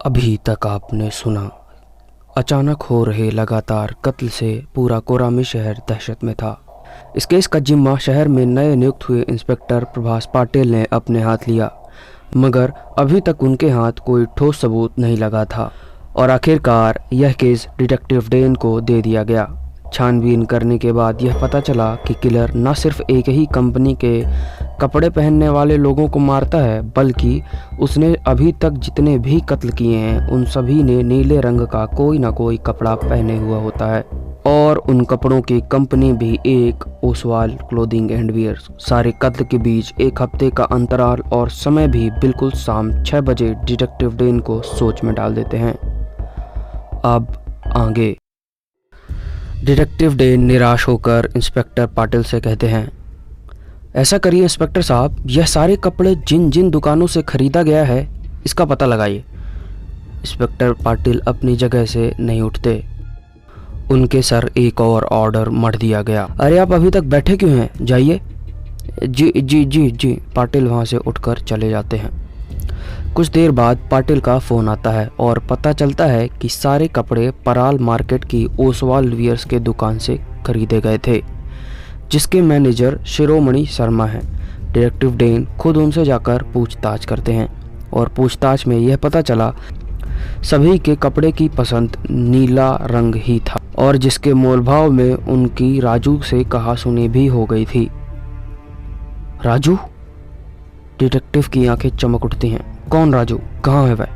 अभी तक आपने सुना। अचानक हो रहे लगातार कत्ल से पूरा कोरामी शहर दहशत में था। इस केस का जिम्मा शहर में नए नियुक्त हुए इंस्पेक्टर प्रभास पाटिल ने अपने हाथ लिया, मगर अभी तक उनके हाथ कोई ठोस सबूत नहीं लगा था और आखिरकार यह केस डिटेक्टिव डेन को दे दिया गया। छानबीन करने के बाद यह पता चला कि किलर न सिर्फ एक ही कंपनी के कपड़े पहनने वाले लोगों को मारता है, बल्कि उसने अभी तक जितने भी कत्ल किए हैं उन सभी ने नीले रंग का कोई ना कोई कपड़ा पहने हुआ होता है और उन कपड़ों की कंपनी भी एक ओसवाल क्लोथिंग एंड वियर। सारे कत्ल के बीच एक हफ्ते का अंतराल और समय भी बिल्कुल शाम 6 बजे डिटेक्टिव डेन को सोच में डाल देते हैं। अब आगे डिटेक्टिव डेन निराश होकर इंस्पेक्टर पाटिल से कहते हैं, ऐसा करिए इंस्पेक्टर साहब, यह सारे कपड़े जिन जिन दुकानों से खरीदा गया है इसका पता लगाइए। इंस्पेक्टर पाटिल अपनी जगह से नहीं उठते। उनके सर एक और ऑर्डर मढ़ दिया गया। अरे आप अभी तक बैठे क्यों हैं, जाइए। जी जी जी जी, पाटिल वहाँ से उठकर चले जाते हैं। कुछ देर बाद पाटिल का फ़ोन आता है और पता चलता है कि सारे कपड़े पराल मार्केट की ओसवाल वियर्स के दुकान से खरीदे गए थे, जिसके मैनेजर शिरोमणि शर्मा हैं। डिटेक्टिव डेन खुद उनसे जाकर पूछताछ करते हैं और पूछताछ में यह पता चला सभी के कपड़े की पसंद नीला रंग ही था और जिसके मोलभाव में उनकी राजू से कहा सुनी भी हो गई थी। राजू? डिटेक्टिव की आंखें चमक उठती हैं। कौन राजू? कहाँ है वह?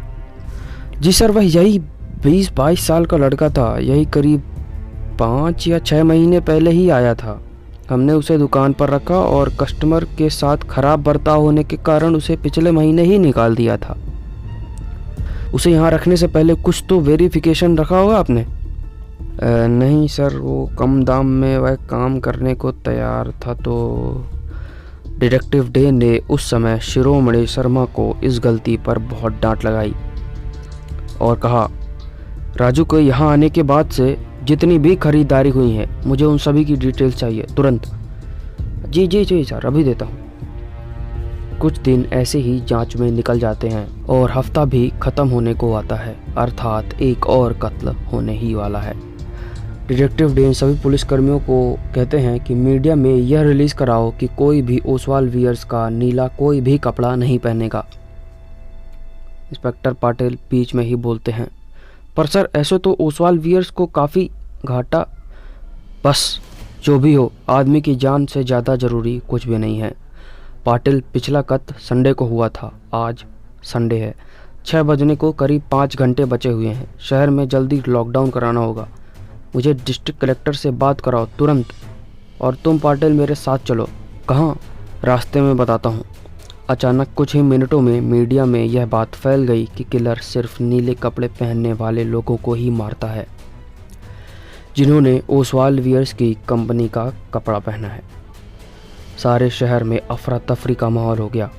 जी सर, वह यही 20-22 साल का लड़का था। यही करीब 5 या 6 महीने पहले ही आया था। हमने उसे दुकान पर रखा और कस्टमर के साथ खराब बर्ताव होने के कारण उसे पिछले महीने ही निकाल दिया था। उसे यहाँ रखने से पहले कुछ तो वेरिफिकेशन रखा होगा आपने? नहीं सर, वो कम दाम में वह काम करने को तैयार था तो। डिटेक्टिव डे ने उस समय शिरोमणि शर्मा को इस गलती पर बहुत डांट लगाई और कहा, राजू को यहाँ आने के बाद से जितनी भी खरीदारी हुई है मुझे उन सभी की डिटेल्स चाहिए तुरंत। जी जी जी सर, अभी देता हूँ। कुछ दिन ऐसे ही जांच में निकल जाते हैं और हफ्ता भी ख़त्म होने को आता है, अर्थात एक और कत्ल होने ही वाला है। डिटेक्टिव डेन सभी पुलिसकर्मियों को कहते हैं कि मीडिया में यह रिलीज़ कराओ कि कोई भी ओसवाल वियर्स का नीला कोई भी कपड़ा नहीं पहनेगा। इंस्पेक्टर पाटिल बीच में ही बोलते हैं, पर सर ऐसे तो ओसवाल वियर्स को काफ़ी घाटा। बस जो भी हो, आदमी की जान से ज़्यादा ज़रूरी कुछ भी नहीं है। पाटिल, पिछला कत्ल संडे को हुआ था, आज संडे है। 6 बजने को करीब 5 घंटे बचे हुए हैं। शहर में जल्दी लॉकडाउन कराना होगा। मुझे डिस्ट्रिक्ट कलेक्टर से बात कराओ तुरंत। और तुम पाटिल मेरे साथ चलो। कहाँ? रास्ते में बताता हूँ। अचानक कुछ ही मिनटों में मीडिया में यह बात फैल गई कि किलर सिर्फ नीले कपड़े पहनने वाले लोगों को ही मारता है, जिन्होंने ओसवाल वियर्स की कंपनी का कपड़ा पहना है। सारे शहर में अफरा तफरी का माहौल हो गया।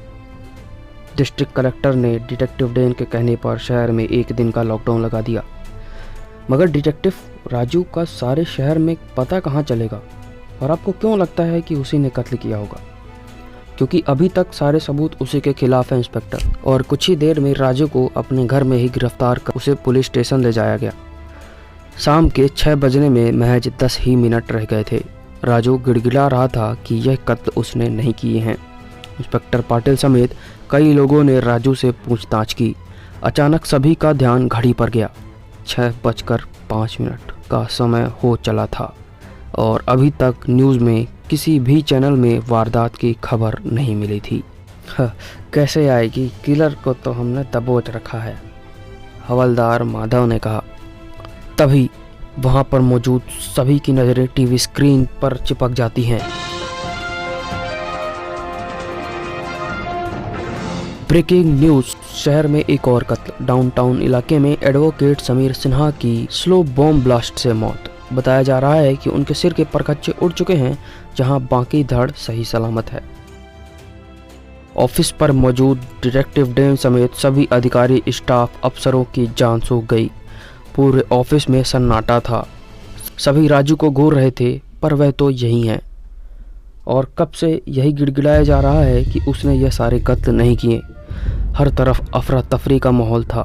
डिस्ट्रिक्ट कलेक्टर ने डिटेक्टिव डेन के कहने पर शहर में 1 दिन का लॉकडाउन लगा दिया। मगर डिटेक्टिव राजू का सारे शहर में पता कहाँ चलेगा? और आपको क्यों लगता है कि उसी ने कत्ल किया होगा? क्योंकि अभी तक सारे सबूत उसी के खिलाफ हैं इंस्पेक्टर। और कुछ ही देर में राजू को अपने घर में ही गिरफ्तार कर उसे पुलिस स्टेशन ले जाया गया। शाम के 6 बजने में महज 10 ही मिनट रह गए थे। राजू गिड़गिड़ा रहा था कि यह कत्ल उसने नहीं किए हैं। इंस्पेक्टर पाटिल समेत कई लोगों ने राजू से पूछताछ की। अचानक सभी का ध्यान घड़ी पर गया। 6:05 का समय हो चला था और अभी तक न्यूज़ में किसी भी चैनल में वारदात की खबर नहीं मिली थी। कैसे आएगी? किलर को तो हमने दबोच रखा है, हवलदार माधव ने कहा। तभी वहां पर मौजूद सभी की नज़रें टीवी स्क्रीन पर चिपक जाती हैं। ब्रेकिंग न्यूज़, शहर में एक और कत्ल। डाउनटाउन इलाके में एडवोकेट समीर सिन्हा की स्लो बॉम्ब ब्लास्ट से मौत। बताया जा रहा है कि उनके सिर के परखच्चे उड़ चुके हैं, जहां बाकी धड़ सही सलामत है। ऑफिस पर मौजूद डिटेक्टिव डेन समेत सभी अधिकारी, स्टाफ, अफसरों की जान सूख गई। पूरे ऑफिस में सन्नाटा था। सभी राजू को घूर रहे थे, पर वह तो यही है और कब से यही गिड़गिड़ाया जा रहा है कि उसने यह सारे कत्ल नहीं किए। हर तरफ अफरा तफरी का माहौल था।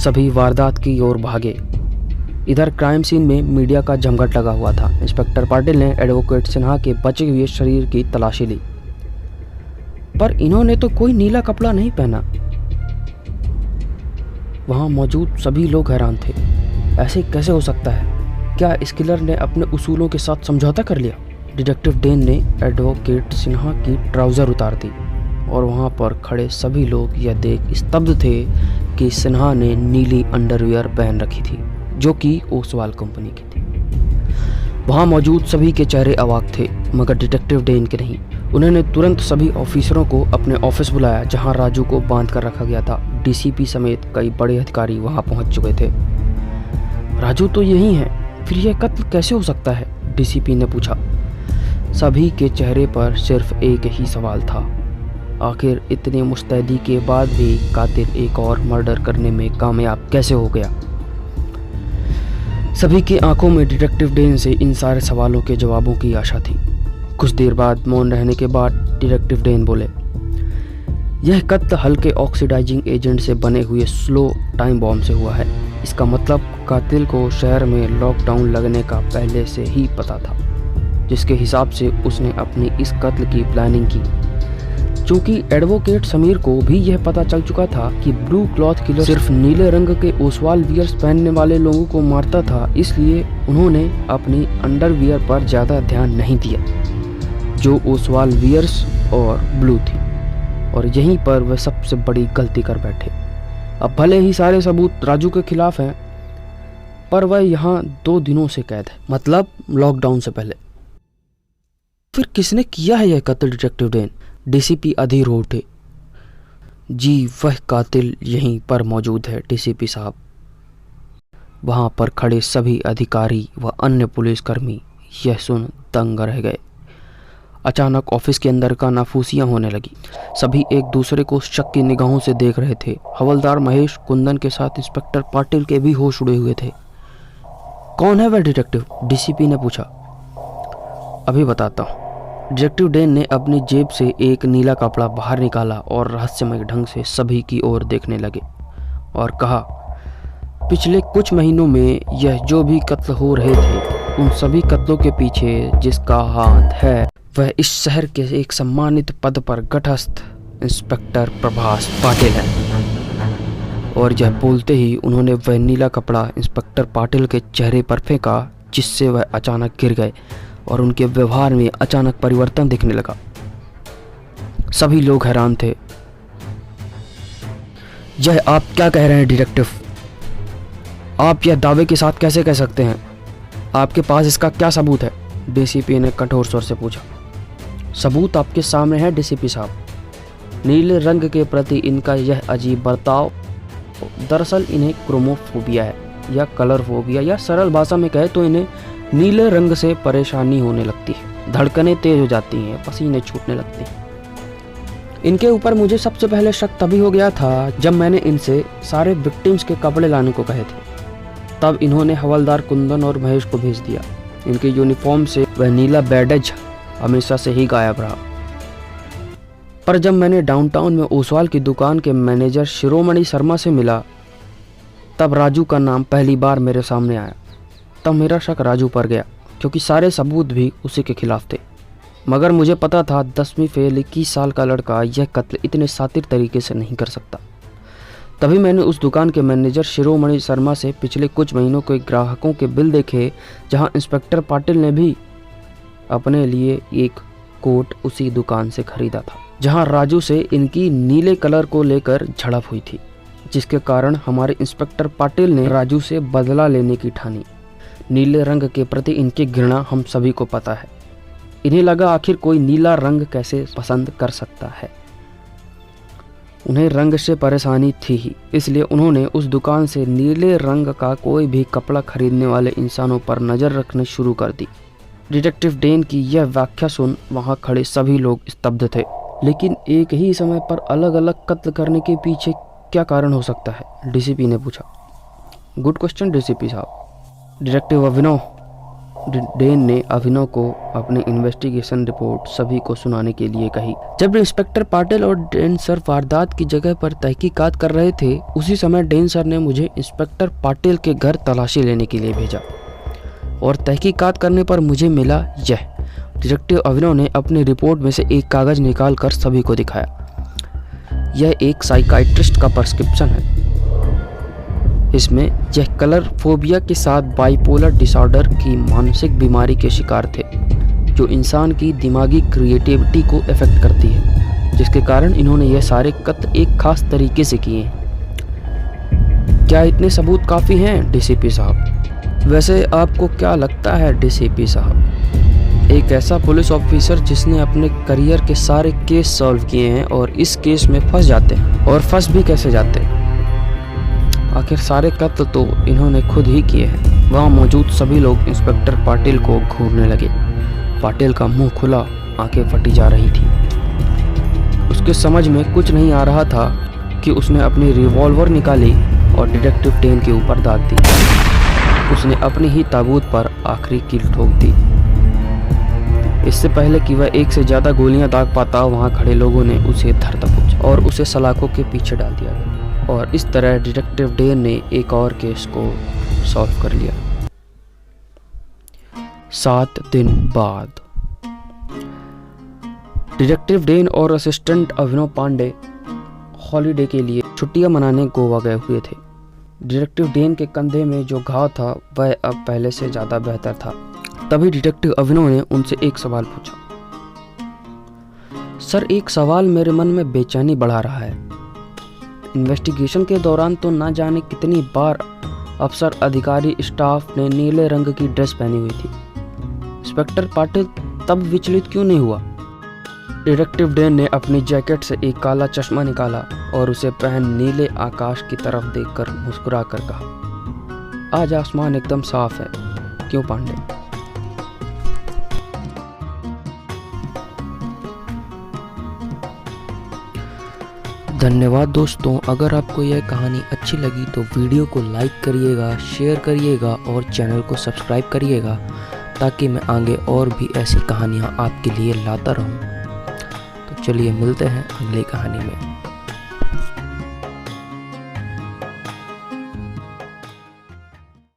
सभी वारदात की ओर भागे। इधर क्राइम सीन में मीडिया का जमघट लगा हुआ था। इंस्पेक्टर पाटिल ने एडवोकेट सिन्हा के बचे हुए शरीर की तलाशी ली, पर इन्होंने तो कोई नीला कपड़ा नहीं पहना। वहां मौजूद सभी लोग हैरान थे। ऐसे कैसे हो सकता है? क्या इस किलर ने अपने उसूलों के साथ समझौता कर लिया? डिटेक्टिव डेन ने एडवोकेट सिन्हा की ट्राउज़र उतार दी और वहां पर खड़े सभी लोग यह देख स्तब्ध थे कि सिन्हा ने नीली अंडरवियर पहन रखी थी, जो कि ओसवाल कंपनी की थी। वहां मौजूद सभी के चेहरे अवाक थे, मगर डिटेक्टिव डेन के नहीं। उन्होंने तुरंत सभी ऑफिसरों को अपने ऑफिस बुलाया, जहां राजू को बांध कर रखा गया था। डीसीपी समेत कई बड़े अधिकारी वहां पहुंच चुके थे। राजू तो यही है, फिर यह कत्ल कैसे हो सकता है? डीसीपी ने पूछा। सभी के चेहरे पर सिर्फ एक ही सवाल था, आखिर इतने मुस्तैदी के बाद भी कातिल एक और मर्डर करने में कामयाब कैसे हो गया? सभी की आंखों में डिटेक्टिव डेन से इन सारे सवालों के जवाबों की आशा थी। कुछ देर बाद मौन रहने के बाद डिटेक्टिव डेन बोले, यह कत्ल हल्के ऑक्सीडाइजिंग एजेंट से बने हुए स्लो टाइम बॉम्ब से हुआ है। इसका मतलब कातिल को शहर में लॉकडाउन लगने का पहले से ही पता था, जिसके हिसाब से उसने अपनी इस कत्ल की प्लानिंग की। चूंकि एडवोकेट समीर को भी यह पता चल चुका था कि ब्लू क्लॉथ किलर सिर्फ नीले रंग के ओसवाल वियर्स पहनने वाले लोगों को मारता था, इसलिए उन्होंने अपनी अंडरवियर पर ज़्यादा ध्यान नहीं दिया, जो ओसवाल वियर्स और ब्लू थी, और यहीं पर वह सबसे बड़ी गलती कर बैठे। अब भले ही सारे सबूत राजू के खिलाफ हैं, पर वह यहाँ 2 दिनों से कैद है, मतलब लॉकडाउन से पहले। फिर किसने किया है यह कत्ल डिटेक्टिव डेन? डीसीपी अधीर हो उठे। जी, वह कातिल यहीं पर मौजूद है डीसीपी साहब। वहां पर खड़े सभी अधिकारी व अन्य पुलिसकर्मी यह सुन दंग रह गए। अचानक ऑफिस के अंदर कानाफूसियां होने लगी। सभी एक दूसरे को शक की निगाहों से देख रहे थे। हवलदार महेश कुंदन के साथ इंस्पेक्टर पाटिल के भी होश उड़े हुए थे। कौन है वह डिटेक्टिव? डीसीपी ने पूछा। अभी बताता हूँ। डिटेक्टिव डेन ने अपनी जेब से एक नीला कपड़ा बाहर निकाला और रहस्यमय ढंग से सभी की ओर देखने लगे और कहा, पिछले कुछ महीनों में यह जो भी कत्ल हो रहे थे, उन सभी कत्लों के पीछे जिसका हाथ है वह इस शहर के एक सम्मानित पद पर गठस्थ इंस्पेक्टर प्रभास पाटिल है। और यह बोलते ही उन्होंने वह नीला कपड़ा इंस्पेक्टर पाटिल के चेहरे पर फेंका, जिससे वह अचानक गिर गए और उनके व्यवहार में अचानक परिवर्तन दिखने लगा। सभी लोग हैरान थे। यह आप क्या कह रहे हैं डिटेक्टिव? आप यह दावे के साथ कैसे कह सकते हैं? आपके पास इसका क्या सबूत है? डीसीपी ने कठोर स्वर से पूछा। सबूत आपके सामने है डीसीपी साहब। नीले रंग के प्रति इनका यह अजीब बर्ताव, दरअसल इन्हें क्रोमोफोबिया है या कलर फोबिया, या सरल भाषा में कहे तो इन्हें नीले रंग से परेशानी होने लगती है। धड़कनें तेज हो जाती हैं, पसीने छूटने लगते हैं। इनके ऊपर मुझे सबसे पहले शक तभी हो गया था जब मैंने इनसे सारे विक्टिम्स के कपड़े लाने को कहे थे। तब इन्होंने हवलदार कुंदन और महेश को भेज दिया। इनके यूनिफॉर्म से वह नीला बैडज हमेशा से ही गायब रहा। पर जब मैंने डाउनटाउन में ओसवाल की दुकान के मैनेजर शिरोमणि शर्मा से मिला, तब राजू का नाम पहली बार मेरे सामने आया। तब मेरा शक राजू पर गया, क्योंकि सारे सबूत भी उसी के खिलाफ थे। मगर मुझे पता था 10वीं फेल 21 साल का लड़का यह कत्ल इतने सातिर तरीके से नहीं कर सकता। तभी मैंने उस दुकान के मैनेजर शिरोमणि शर्मा से पिछले कुछ महीनों के ग्राहकों के बिल देखे, जहां इंस्पेक्टर पाटिल ने भी अपने लिए एक कोट उसी दुकान से खरीदा था, जहां राजू से इनकी नीले कलर को लेकर झड़प हुई थी, जिसके कारण हमारे इंस्पेक्टर पाटिल ने राजू से बदला लेने की ठानी। नीले रंग के प्रति इनकी घृणा हम सभी को पता है। इन्हें लगा आखिर कोई नीला रंग कैसे पसंद कर सकता है। उन्हें रंग से परेशानी थी ही, इसलिए उन्होंने उस दुकान से नीले रंग का कोई भी कपड़ा खरीदने वाले इंसानों पर नज़र रखनी शुरू कर दी। डिटेक्टिव डेन की यह व्याख्या सुन वहां खड़े सभी लोग स्तब्ध थे। लेकिन एक ही समय पर अलग अलग कत्ल करने के पीछे क्या कारण हो सकता है? डीसीपी ने पूछा। गुड क्वेश्चन डीसीपी साहब। डिटेक्टिव अभिनव, डेन ने अभिनव को अपनी इन्वेस्टिगेशन रिपोर्ट सभी को सुनाने के लिए कही। जब इंस्पेक्टर पाटिल और डेन सर वारदात की जगह पर तहकीकात कर रहे थे, उसी समय डेन सर ने मुझे इंस्पेक्टर पाटिल के घर तलाशी लेने के लिए भेजा और तहकीकात करने पर मुझे मिला यह। डिटेक्टिव अभिनव ने अपनी रिपोर्ट में से एक कागज़ निकाल कर सभी को दिखाया। यह एक साइकाइट्रिस्ट का प्रिस्क्रिप्शन है। इसमें यह कलर फोबिया के साथ बाइपोलर डिसऑर्डर की मानसिक बीमारी के शिकार थे, जो इंसान की दिमागी क्रिएटिविटी को अफेक्ट करती है, जिसके कारण इन्होंने यह सारे कत्ल एक खास तरीके से किए हैं। क्या इतने सबूत काफ़ी हैं डीसीपी साहब? वैसे आपको क्या लगता है डीसीपी साहब, एक ऐसा पुलिस ऑफिसर जिसने अपने करियर के सारे केस सॉल्व किए हैं और इस केस में फंस जाते हैं, और फंस भी कैसे जाते हैं? आखिर सारे कत्ल तो इन्होंने खुद ही किए हैं। वहाँ मौजूद सभी लोग इंस्पेक्टर पाटिल को घूरने लगे। पाटिल का मुंह खुला, आंखें फटी जा रही थी। उसके समझ में कुछ नहीं आ रहा था कि उसने अपनी रिवॉल्वर निकाली और डिटेक्टिव डेन के ऊपर दाग दी। उसने अपनी ही ताबूत पर आखिरी कील ठोक दी। इससे पहले कि वह एक से ज़्यादा गोलियां दाग पाता, वहाँ खड़े लोगों ने उसे धर दबोचा और उसे सलाखों के पीछे डाल दिया गया। और इस तरह डिटेक्टिव डेन ने एक और केस को सॉल्व कर लिया। 7 दिन बाद डिटेक्टिव डेन और असिस्टेंट अभिनव पांडे हॉलीडे के लिए छुट्टियां मनाने गोवा गए हुए थे। डिटेक्टिव डेन के कंधे में जो घाव था वह अब पहले से ज़्यादा बेहतर था। तभी डिटेक्टिव अभिनव ने उनसे एक सवाल पूछा। सर, एक सवाल मेरे मन में बेचैनी बढ़ा रहा है। इन्वेस्टिगेशन के दौरान तो ना जाने कितनी बार अफसर, अधिकारी, स्टाफ ने नीले रंग की ड्रेस पहनी हुई थी। इंस्पेक्टर पाटिल तब विचलित क्यों नहीं हुआ? डिटेक्टिव डेन ने अपनी जैकेट से एक काला चश्मा निकाला और उसे पहन नीले आकाश की तरफ देखकर मुस्कुरा कर कहा, आज आसमान एकदम साफ है, क्यों पांडे? धन्यवाद दोस्तों। अगर आपको यह कहानी अच्छी लगी तो वीडियो को लाइक करिएगा, शेयर करिएगा और चैनल को सब्सक्राइब करिएगा, ताकि मैं आगे और भी ऐसी कहानियाँ आपके लिए लाता रहूँ। तो चलिए मिलते हैं अगली कहानी में।